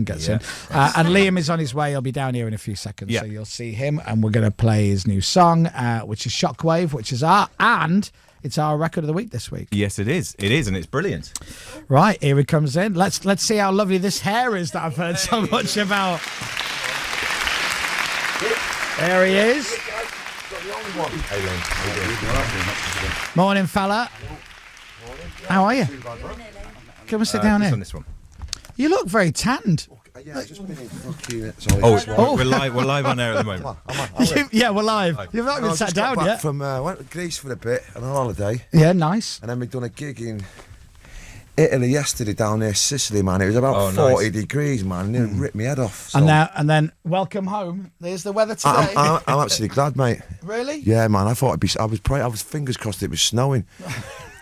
and gets in. And Liam is on his way. He'll be down here in a few seconds, so you'll see him. And we're going to play his new song, which is Shockwave, which is it's our record of the week this week. Yes, it is. It is, and it's brilliant. Right, here he comes in. Let's see how lovely this hair is that I've heard so much about. There he is. Morning, fella. How are you? Come and sit down here. On this one. You look very tanned. Yeah, just been in fucking... We're live on air at the moment. Yeah, we're live. You've not even sat down yet. Went to Greece for a bit on a holiday. Yeah, nice. And then we've done a gig in Italy yesterday down near Sicily, man. It was about 40 degrees, man. It ripped my head off. So. And then welcome home. There's the weather today. I'm absolutely glad, mate. Really? Yeah, man. I thought I was fingers crossed it was snowing.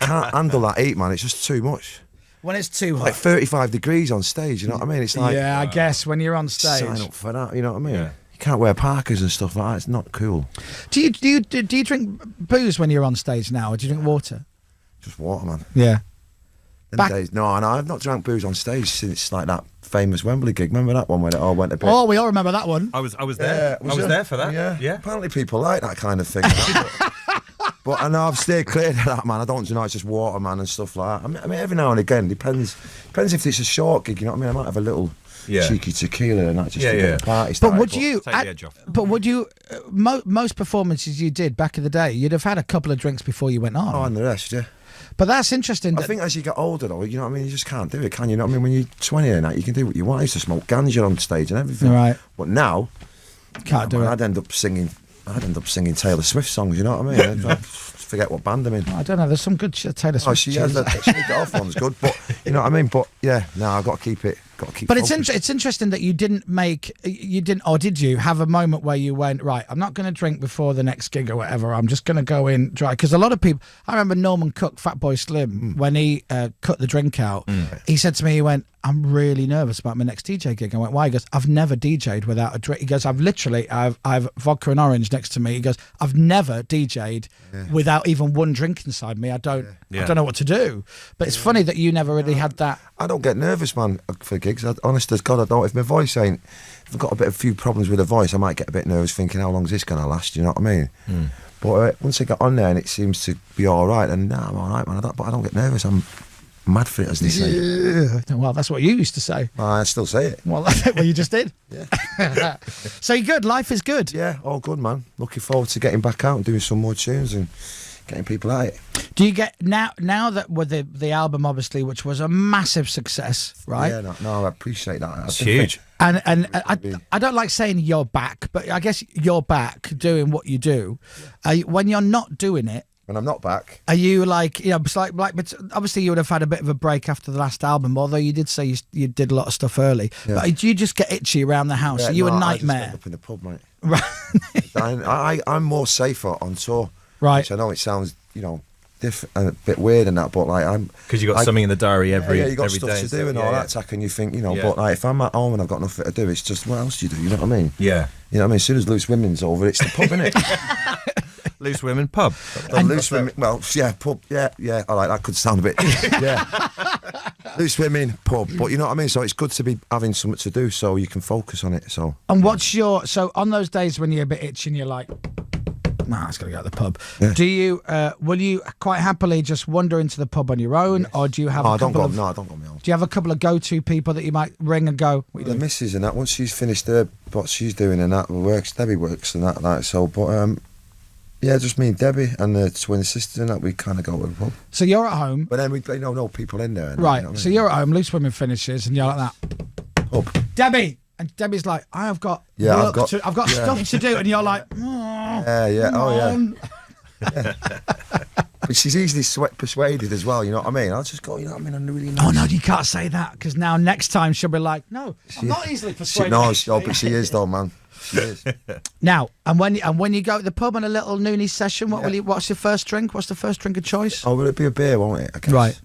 Can't handle that heat, man. It's just too much. When it's too hot. Like 35 degrees on stage, you know what I mean? It's like... Yeah, I guess when you're on stage. Sign up for that, you know what I mean? Yeah. You can't wear parkas and stuff like that. It's not cool. Do you drink booze when you're on stage now, or do you drink water? Just water, man. Yeah. Days, no, I've not drank booze on stage since like that famous Wembley gig. Remember that one when it all went a bit? Oh, we all remember that one. I was there. I was there for that. Yeah. Apparently people like that kind of thing. But I know I've stayed clear of that, man. I don't, it's just water, man, and stuff like that. I mean, every now and again, depends if it's a short gig, you know what I mean? I might have a little cheeky tequila and that just to get the party started. But would you, take the edge off. But would you, most performances you did back in the day, you'd have had a couple of drinks before you went on. Oh, and the rest, yeah. But that's interesting. I think as you get older, though, you know what I mean, you just can't do it, can you? You know what I mean? When you're 20 and that, you can do what you want. I used to smoke ganja on stage and everything. Right. But now, can't do it. I'd end up singing Taylor Swift songs, you know what I mean? I'd forget what band I'm in. I don't know, there's some good Taylor Swift. Oh, she has that. She got off one's good, but you know what I mean? But yeah, no, I've got to keep it. But it's interesting that you didn't, or did you have a moment where you went, right, I'm not going to drink before the next gig or whatever, I'm just going to go in dry? Because a lot of people, I remember Norman Cook, Fatboy Slim, when he cut the drink out, he said to me, he went, I'm really nervous about my next DJ gig. I went, why? He goes, I've never DJ'd without a drink. He goes, I've vodka and orange next to me. He goes, I've never DJ'd without even one drink inside me. I don't know what to do. But it's funny that you never really had that. I don't get nervous, man, for gigs. Honest as God, I don't. If I've got a few problems with the voice, I might get a bit nervous thinking, how long is this going to last? You know what I mean? But once I get on there and it seems to be all right, then I'm all right, man. But I don't get nervous. I'm mad for it, as they say. Yeah. Well, that's what you used to say. Well, I still say it. Well, you just did. Yeah. So you're good. Life is good. Yeah, all good, man. Looking forward to getting back out and doing some more tunes and getting people at it. Do you get now that with the album, obviously, which was a massive success, right? Yeah, no, I appreciate that. It's huge. And I don't like saying you're back, but I guess you're back doing what you do. When you're not doing it, when I'm not back, are you like, it's like, but obviously you would have had a bit of a break after the last album, although you did say you did a lot of stuff early. Yeah. But do you just get itchy around the house? Are you a nightmare? I just end up in the pub, mate. Right. I'm more safer on tour. Right. Which I know it sounds, different and a bit weird and that, but like because you got something in the diary every you got every stuff day to do and all that tack, and you think, Yeah. but like if I'm at home and I've got nothing to do, it's just what else do you do? You know what I mean? Yeah. You know what I mean? As soon as Loose Women's over, it's the pub, innit? Loose Women pub. Loose Women, well, yeah, pub, yeah. All right, that could sound a bit, yeah. Loose Women pub, but you know what I mean. So it's good to be having something to do, so you can focus on it. So. And so on those days when you're a bit itchy and you're like, nah, it's got to go to the pub. Yeah. Do you, will you quite happily just wander into the pub on your own, or do you have I don't go on my own. Do you have a couple of go-to people that you might ring and go, what are you doing? The missus and that, once she's finished what she's doing and that, Debbie works and that, like, so, but, yeah, just me and Debbie and the twin sisters and that, we kind of go to the pub. So you're at home. But then we know people in there. And right, that, you know what I mean? So you're at home, Loose Women finishes, and you're like that. Pub. Debbie! And Debbie's like, I've got stuff to do, and you're like, yeah. But she's easily persuaded as well, you know what I mean? I'll just go, you know what I mean? I'm really nice. Oh no, you can't say that, because now next time she'll be like, no, I'm not easily persuaded. But she is though, man. She is. Now, and when you go to the pub on a little noonie session, what's your first drink? What's the first drink of choice? Oh, will it be a beer, won't it? I guess. Right.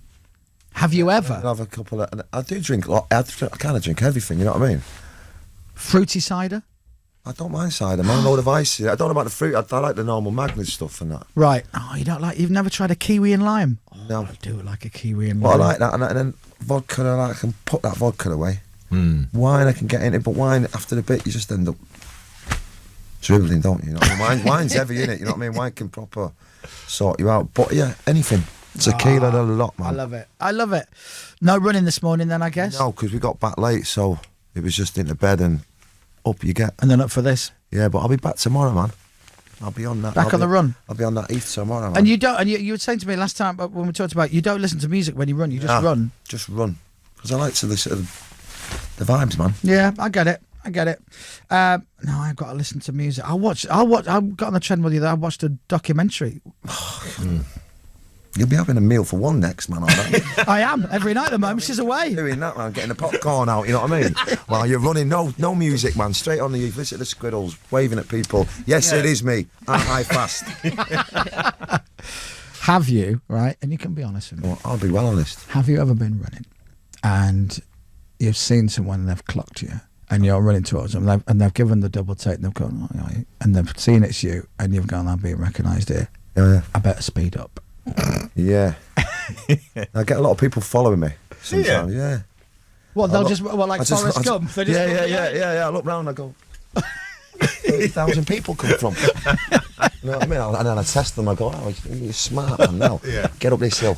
Have you ever? I'll have a couple of. I do drink a lot. I kind of drink everything. You know what I mean? Fruity cider? I don't mind cider, man. A load of ice. I don't know about the fruit. I like the normal Magnus stuff and that. Right. Oh, you've never tried a kiwi and lime? No. I do like a kiwi and lime. Well, I like that, and then vodka. I can put that vodka away. Wine I can get into, but wine after a bit you just end up dribbling, don't you? You know what I mean? Wine's heavy, innit? You know what I mean? Wine can proper sort you out. But yeah, anything. Tequila a lot, man. I love it. No running this morning then, I guess? No, because we got back late, so it was just into bed and up you get. And then up for this? Yeah, but I'll be back tomorrow, man. I'll be on that. Back on the run? I'll be on that ETH tomorrow, man. And you don't, and you were saying to me last time when we talked about, you don't listen to music when you run, you just run. Just run. Because I like to listen to the vibes, man. Yeah, I get it. No, I've got to listen to music. I got on the treadmill the other day, I watched a documentary. You'll be having a meal for one next, man. I am every night at the moment. She's away. Doing that, man. Getting the popcorn out. You know what I mean? While you're running, no music, man. Straight on the youth. Listen to the squirrels waving at people. Yes, it is me. I fast. Have you, right? And you can be honest with me. Well, I'll be well honest. Have you ever been running and you've seen someone and they've clocked you and you're running towards them and they've given the double take and they've gone, oh, yeah, and they've seen it's you and you've gone, I'm being recognised here. Yeah. I better speed up. Yeah. I get a lot of people following me sometimes. Yeah. Well, they'll like Forrest Gump. Yeah. I look round and I go, 30,000 people come from. You know what I mean? And then I test them. I go, oh, you're smart, man. Now, get up this hill.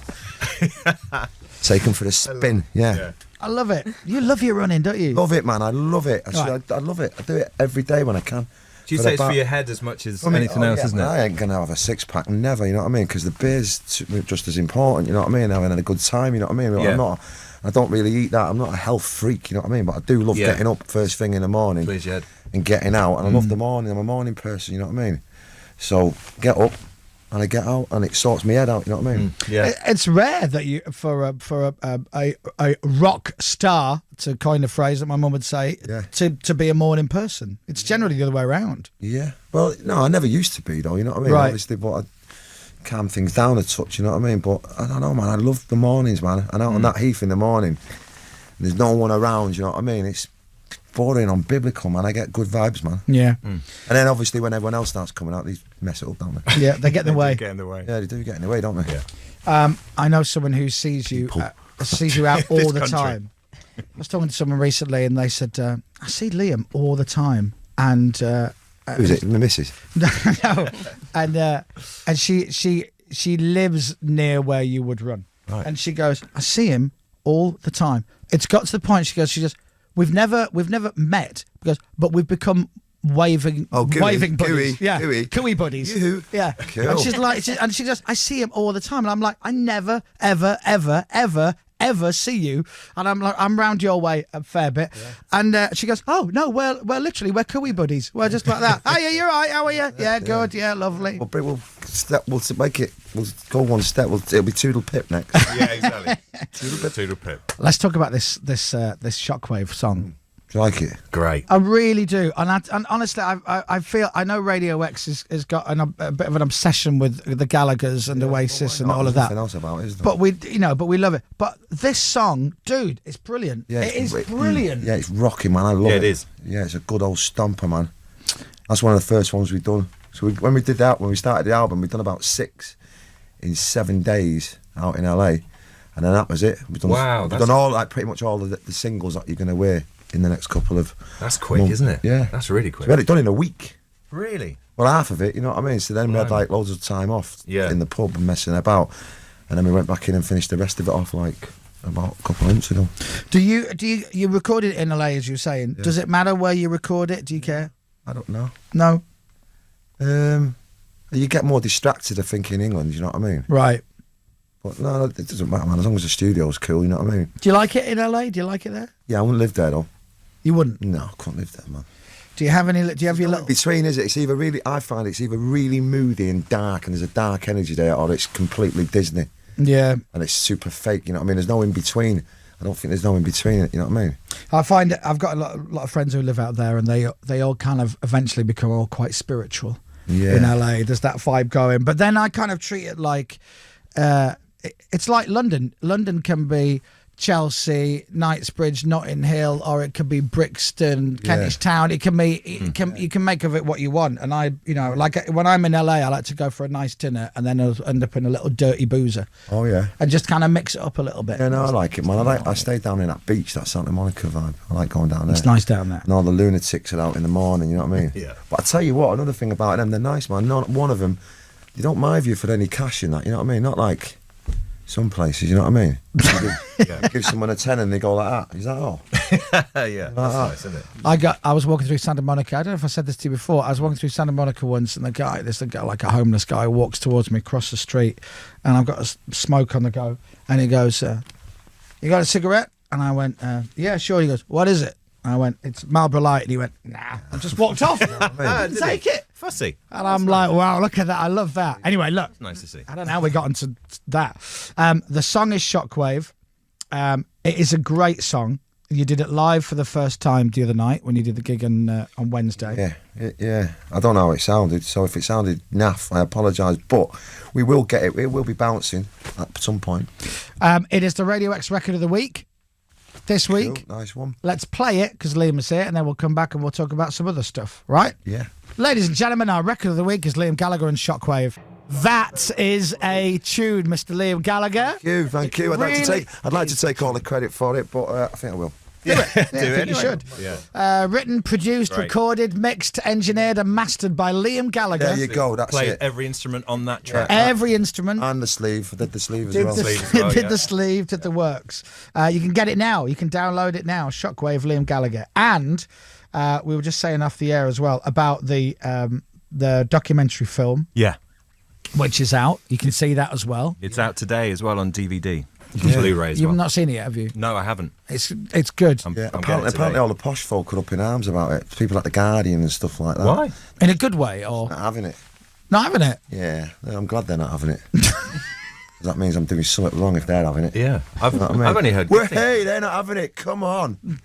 Take them for a spin. Yeah. I love it. You love your running, don't you? Love it, man. I love it. I love it. I do it every day when I can. Do you say it's for your head as much as anything else, isn't it? I ain't going to have a six-pack, never, you know what I mean? Because the beer's just as important, you know what I mean? Having a good time, you know what I mean? Yeah. I don't really eat that. I'm not a health freak, you know what I mean? But I do love getting up first thing in the morning and getting out. And I love the morning. I'm a morning person, you know what I mean? So get up and I get out and it sorts my head out, you know what I mean? Yeah. It's rare that you, for a rock star, to coin a phrase that my mum would say, to be a morning person. It's generally the other way around. Yeah. Well, no, I never used to be though, you know what I mean? Right. Obviously, but I calm things down a touch, you know what I mean? But I don't know, man, I love the mornings, man. And out on that heath in the morning, and there's no one around, you know what I mean? It's boring on biblical, man. I get good vibes, man. Yeah. And then obviously when everyone else starts coming out, they mess it up, don't they? Yeah, they get in the way. Yeah, they do get in the way, don't they? Yeah. I know someone who sees you out all the time. I was talking to someone recently and they said, I see Liam all the time. And who's it? My missus? No. And she lives near where you would run. Right. And she goes, I see him all the time. It's got to the point she goes, we've never met but we've become waving buddies. Gooey, yeah, gooey. Cooey buddies. Yoo-hoo. Yeah. Cool. And she's like, she goes, I see him all the time, and I'm like, I never, ever see you, and I'm like, I'm round your way a fair bit, and she goes, oh no, we're Cooey buddies. We're just like that. Oh yeah, you're right. How are you? Yeah, good. Yeah, lovely. We'll make it. We'll go one step. It'll be Toodle Pip next. Yeah, exactly. Toodle Pip. Let's talk about this Shockwave song. Do you like it? Great. I really do, and honestly, I feel I know Radio X has got a bit of an obsession with the Gallaghers and Oasis and all of that. Nothing else about it, isn't but we love it. But this song, dude, it's brilliant. Yeah, it is brilliant. Yeah, it's rocking, man. I love it. Yeah, it is. Yeah, it's a good old stomper, man. That's one of the first ones we've done. So when we started the album, we've done about 6 in 7 days out in LA, and then that was it. We've done all pretty much all of the singles that you're going to wear in the next couple of That's quick, months. Isn't it? Yeah. That's really quick. So we had it done in a week. Really? Well, half of it, you know what I mean? So then we had like loads of time off in the pub and messing about. And then we went back in and finished the rest of it off like about a couple of months ago. Do you record it in LA, as you were saying? Yeah. Does it matter where you record it? Do you care? I don't know. No? You get more distracted, I think, in England, you know what I mean? Right. But no, it doesn't matter, man, as long as the studio's cool, you know what I mean? Do you like it in LA? Do you like it there? Yeah, I wouldn't live there though. You wouldn't? No, I couldn't live there, man. Do you have your little... Between, is it? I find it's either really moody and dark and there's a dark energy there, or it's completely Disney. Yeah. And it's super fake, you know what I mean? There's no in between. I don't think there's no in between it, you know what I mean? I find that I've got a lot of friends who live out there, and they all kind of eventually become all quite spiritual in LA. There's that vibe going. But then I kind of treat it like... it's like London. London can be Chelsea, Knightsbridge, Notting Hill, or it could be Brixton, Kentish Town. It can be, you can make of it what you want. And I, like when I'm in LA, I like to go for a nice dinner and then I'll end up in a little dirty boozer. Oh yeah. And just kind of mix it up a little bit. Yeah, no, I like it, man. I stay down in that beach, that Santa Monica vibe. I like going down there. It's nice down there. And all the lunatics are out in the morning, you know what I mean? Yeah. But I tell you what, another thing about them, they're nice, man. Not one of them, they don't mind you for any cash in that, you know what I mean? Not like some places, you know what I mean? You give someone a 10 and they go like that. Is that all? Yeah, that's nice, isn't it? I was walking through Santa Monica. I don't know if I said this to you before. I was walking through Santa Monica once, and there's a guy, like a homeless guy, walks towards me across the street, and I've got a smoke on the go, and he goes, "You got a cigarette?" And I went, "Yeah, sure." He goes, "What is it?" And I went, "It's Marlboro Light." And he went, "Nah," and just walked off. Didn't take it. Fussy. And I'm like, wow, look at that. I love that. Anyway, look. Nice to see. I don't know how we got into that. The song is Shockwave. It is a great song. You did it live for the first time the other night when you did the gig on Wednesday. Yeah. I don't know how it sounded, so if it sounded naff, I apologise. But we will get it. It will be bouncing at some point. It is the Radio X Record of the Week this week. Cool, nice one. Let's play it because Liam is here, and then we'll come back and we'll talk about some other stuff, right? Yeah. Ladies and gentlemen, our Record of the Week is Liam Gallagher and Shockwave. That is a tune, Mr. Liam Gallagher. Thank you. I'd like to take all the credit for it, but I think I will. Do it. I think you should. Yeah. Written, produced, recorded, mixed, engineered, and mastered by Liam Gallagher. There you go. That's Played it. every instrument on that track. Every instrument. And the sleeve. I did the sleeve as Did well. the sleeve, did the works. You can get it now. You can download it now. Shockwave, Liam Gallagher. And we were just saying off the air as well about the documentary film. Yeah. Which is out. You can see that as well. It's out today as well on DVD. Blu-ray as well. You've not seen it yet, have you? No, I haven't. It's good. Apparently all the posh folk are up in arms about it. People like The Guardian and stuff like that. Why? In a good way, or Not having it. not having it? Yeah, I'm glad they're not having it. 'Cause that means I'm doing something wrong if they're having it. Yeah. I've only heard Well, good things. hey, they're not having it. Come on.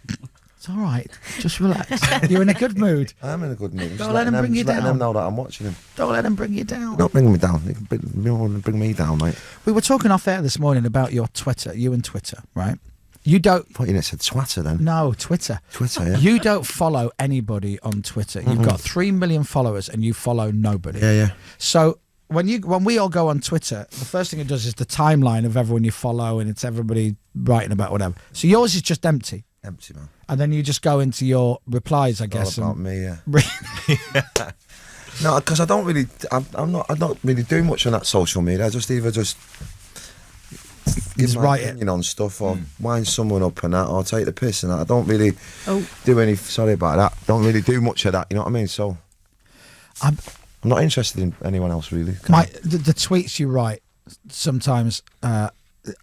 It's all right. Just relax. You're in a good mood. I'm in a good mood. Don't let them bring you letting down. them know that I'm watching them. Don't let them bring you down. Not bringing me down. You can bring me down, mate. We were talking off air this morning about your Twitter. You and Twitter, right? You don't. I thought you said twatter then. No, Twitter. Twitter, yeah. You don't follow anybody on Twitter. You've got 3 million followers and you follow nobody. Yeah. So when we all go on Twitter, the first thing it does is the timeline of everyone you follow, and it's everybody writing about whatever. So yours is just empty. Empty, man. And then you just go into your replies, I guess. All about me, yeah. No, because I don't really do much on that social media. I just give my write it. opinion on stuff, or wind someone up and that, or take the piss and that. I don't really do any. Sorry about that. Don't really do much of that. You know what I mean? So I'm not interested in anyone else really. The tweets you write sometimes.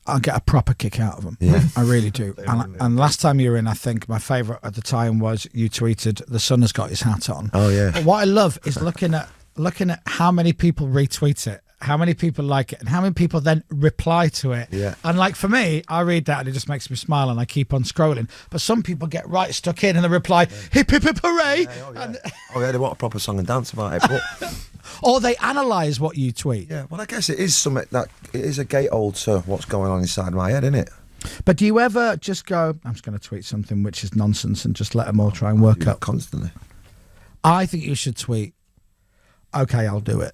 I get a proper kick out of them. Yeah. I really do. And last time you were in, I think my favourite at the time was you tweeted, "The sun has got his hat on." Oh yeah. But what I love is looking at how many people retweet it, how many people like it, and how many people then reply to it. Yeah. And like for me, I read that and it just makes me smile, and I keep on scrolling. But some people get right stuck in and they reply, "Hip hip hip hooray!" They want a proper song and dance about it. But or they analyse what you tweet. yeah, well, I guess it is something that it is a gatehole to what's going on inside my head, isn't it? But do you ever just go, "I'm just going to tweet something which is nonsense," and just let them all try and work up? Constantly. I think you should tweet, "Okay, I'll do it,"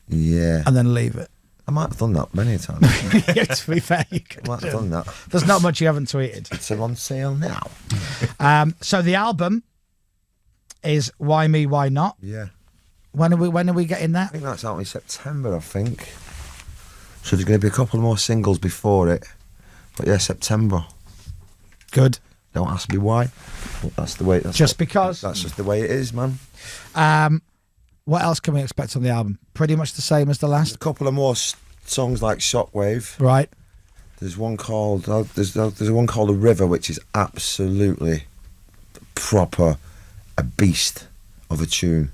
Yeah. and then leave it. I might have done that many a time. Yeah, to be fair, you could I might have done that. There's not much you haven't tweeted. It's on sale now. So the album is Why Me, Why Not? Yeah. When are we getting I that? think that's out in September, I think. So there's going to be a couple more singles before it. But yeah, September. Good. Don't ask me why. But that's the way. Because. That's just the way it is, man. What else can we expect on the album? Pretty much the same as the There's last, a couple of more songs like Shockwave. right? There's one called there's one called The River, which is absolutely proper a beast of a tune.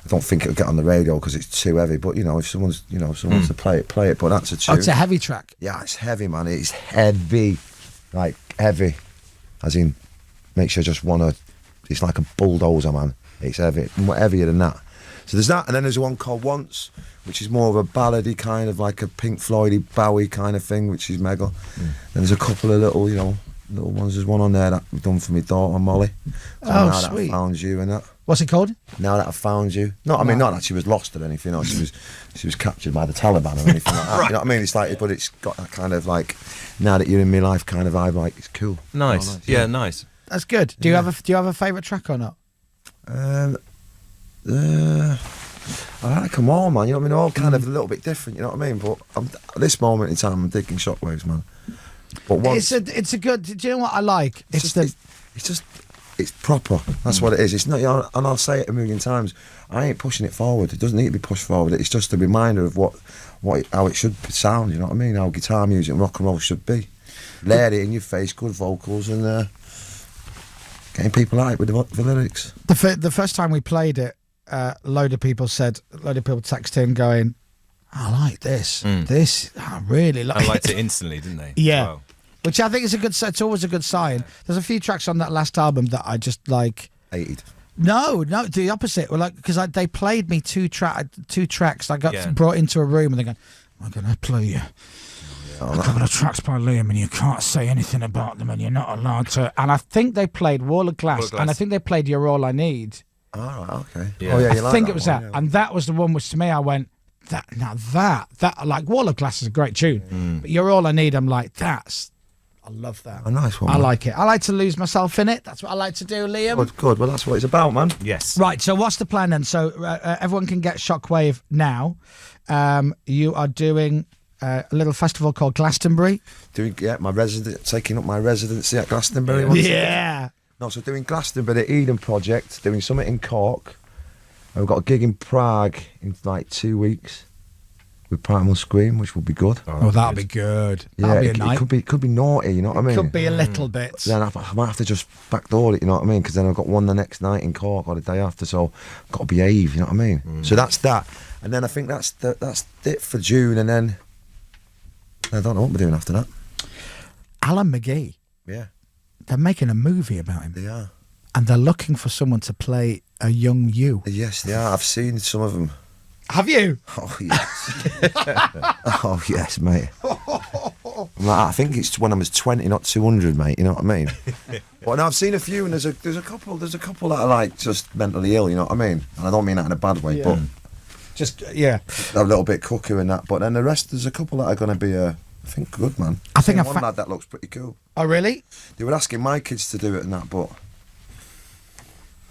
I don't think it'll get on the radio because it's too heavy. But if someone's to play it. But that's a tune. Oh, it's a heavy track. Yeah, it's heavy, man. It's heavy, like heavy, as in makes you just wanna. It's like a bulldozer, man. It's heavy, more heavier than that. So there's that, and then there's one called Once, which is more of a ballady kind of like a Pink Floydy, Bowie kind of thing, which is mega. And there's a couple of little, little ones. There's one on there that we've done for my daughter Molly. So now sweet. That I found you and that. What's it called? Now that I found you. No, I mean not that she was lost or anything. Or she was captured by the Taliban or anything like that. You know what I mean? It's like, but it's got that kind of like, now that you're in my life kind of vibe. Like it's cool. Nice. Yeah, nice. That's good. Do you have a favourite track or not? I like them all, man. You know what I mean? They're all kind of a little bit different. You know what I mean? But at this moment in time, I'm digging Shockwaves, man. But once, it's a good. Do you know what I like? It's proper. That's what it is. It's not, and I'll say it a million times. I ain't pushing it forward. It doesn't need to be pushed forward. It's just a reminder of how it should sound. You know what I mean? How guitar music and rock and roll should be. Layer it in your face, good vocals, and getting people out with the lyrics. The first time we played it, a load of people texted in going, "I like this. This I really like." I liked it instantly, didn't they? Yeah. Wow. Which I think is it's always a good sign. There's a few tracks on that last album that I just like. Hated. No, the opposite. Well, like because they played me two tracks. I got brought into a room and they're going, "I'm gonna play you a couple of tracks by Liam, and you can't say anything about them, and you're not allowed to." And I think they played Wall of Glass, and I think they played You're All I Need. All right, okay. Yeah. Oh yeah, you I like think that it was one, that, yeah. and that was the one which to me I went that like Wall of Glass is a great tune, but You're All I Need. I'm like I love that. A nice one. I man. like it. I like to lose myself in it. That's what I like to do, Liam. Good. Well, that's what it's about, man. Yes. Right, so what's the plan then? So everyone can get Shockwave now. You are doing a little festival called Glastonbury. Taking up my residency at Glastonbury. Yeah. No, so doing Glastonbury, the Eden Project, doing something in Cork. And we've got a gig in Prague in like 2 weeks with Primal Scream, which will be good. Oh, that'll be good. Yeah, That'll be a night. It could be naughty, you know what I mean? Could be a little bit. Then I might have to just backdoor it, you know what I mean? Because then I've got one the next night in Cork or the day after, so I've got to behave, you know what I mean? So that's that. And then I think that's it for June, and then I don't know what we're doing after that. Alan McGee, Yeah, they're making a movie about him. they are. And they're looking for someone to play a young you. Yes, they are. I've seen some of them. Have you? Oh, yes. Oh, yes, mate. I think it's when I was 20, not 200, mate. You know what I mean? But no, I've seen a few, and there's a couple that are like just mentally ill. You know what I mean? And I don't mean that in a bad way, but Just, yeah. a little bit cuckoo and that. But then the rest, there's a couple that are going to be, I think, good, man. I think one lad that looks pretty cool. Oh, really? They were asking my kids to do it and that, but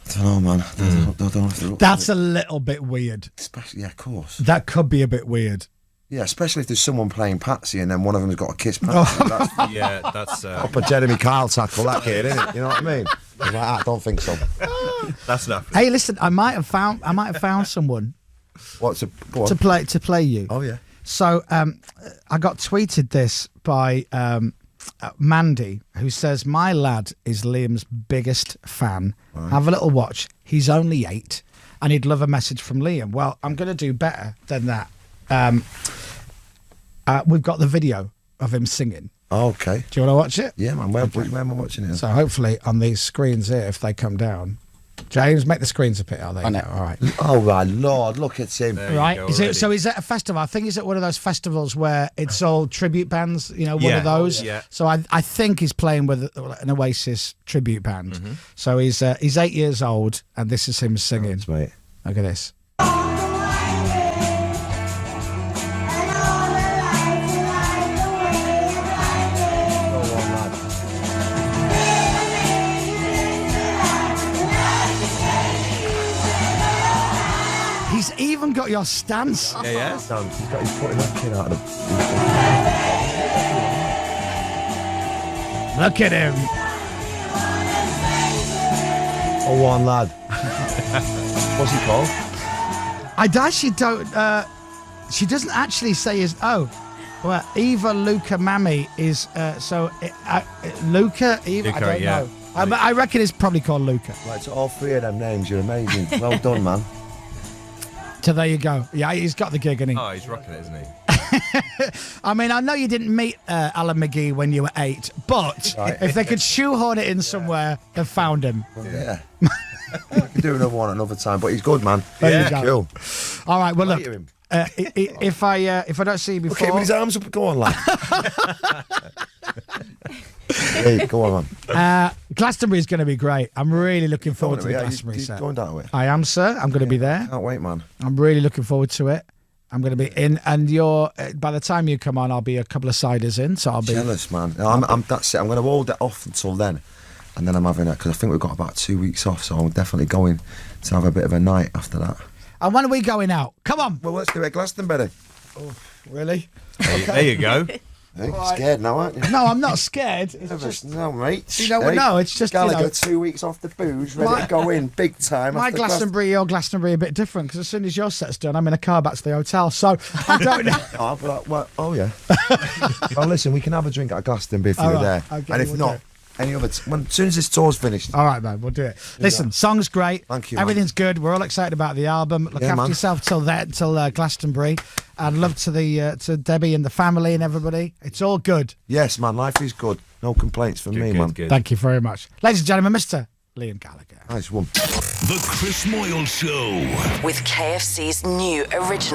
I don't know, man. I don't know if they look. That's a little bit weird. Especially, yeah, of course. That could be a bit weird. Yeah, especially if there's someone playing Patsy and then one of them's got a kiss Patsy. That's Yeah, that's up a Jeremy Kyle tackle, that kid, isn't it? You know what I mean? I was like, I don't think so. that's enough. Hey, listen, I might have found someone to play you. Oh yeah. So I got tweeted this by Mandy, who says, "My lad is Liam's biggest fan. Right. Have a little watch. He's only 8 and he'd love a message from Liam." Well, I'm going to do better than that. We've got the video of him singing. Oh, okay. Do you want to watch it? Yeah, man. Where am I watching it? So hopefully on these screens here, if they come down. James, make the screens appear. Oh, there you go. All right. Oh, my Lord, look at him. Right. So he's at a festival. I think he's at one of those festivals where it's all tribute bands, one of those. Yeah. So I think he's playing with an Oasis tribute band. So he's 8 years old, and this is him singing. Thanks, mate. Look at this. He's even got your stance. Yeah. He's putting that kid out of the... Look at him. Oh, one lad. What's he called? I actually don't. She doesn't actually say his. Oh, well, Eva Luca Mammy is. Luca. Eva. I don't know. I reckon it's probably called Luca. Right, so all 3 of them names, you're amazing. Well done, man. So there you go. Yeah, he's got the gig, hasn't he? Oh, he's rocking it, isn't he? I mean, I know you didn't meet Alan McGee when you were 8, but if they could shoehorn it in somewhere, they've found him. Yeah. You could do another one another time. But he's good, man. There you go. Cool. All right, well, look, Later him. if I don't see you Okay, before... with his arms up. Go on, lad. Hey, go on, man. Glastonbury's going to be great. I'm really looking forward to the Yeah, Glastonbury you set. going down with? I am, sir. I'm going to be there. Can't wait, man. I'm really looking forward to it. I'm going to be in, and you're. By the time you come on, I'll be a couple of ciders in, so I'll be Jealous, man. No, that's it. I'm going to hold it off until then, and then I'm having it because I think we've got about 2 weeks off, so I'm definitely going to have a bit of a night after that. And when are we going out? Come on. Well, let's do it, Glastonbury. Really? There you go. Hey, scared now, aren't you? No, I'm not scared. It's just, no, mate. you know, no, it's just Gallagher, 2 weeks off the booze, ready to go in big time. my after Glastonbury, your Glastonbury, a bit different because as soon as your set's done, I'm in a car back to the hotel. So I don't know. Oh, but, well, yeah. Well, listen, we can have a drink at Glastonbury if All you're right, there, okay, and if we'll not, do it. any other. As soon as this tour's finished. All right, man, we'll do it. Listen, song's great. Thank you, man. Everything's good. We're all excited about the album. Look Yeah, after man. yourself till Glastonbury, and love to Debbie and the family and everybody. It's all good. Yes, man, life is good. No complaints from me, man. Good. Thank you very much, ladies and gentlemen. Mr. Liam Gallagher. Nice one. The Chris Moyles Show. With KFC's new original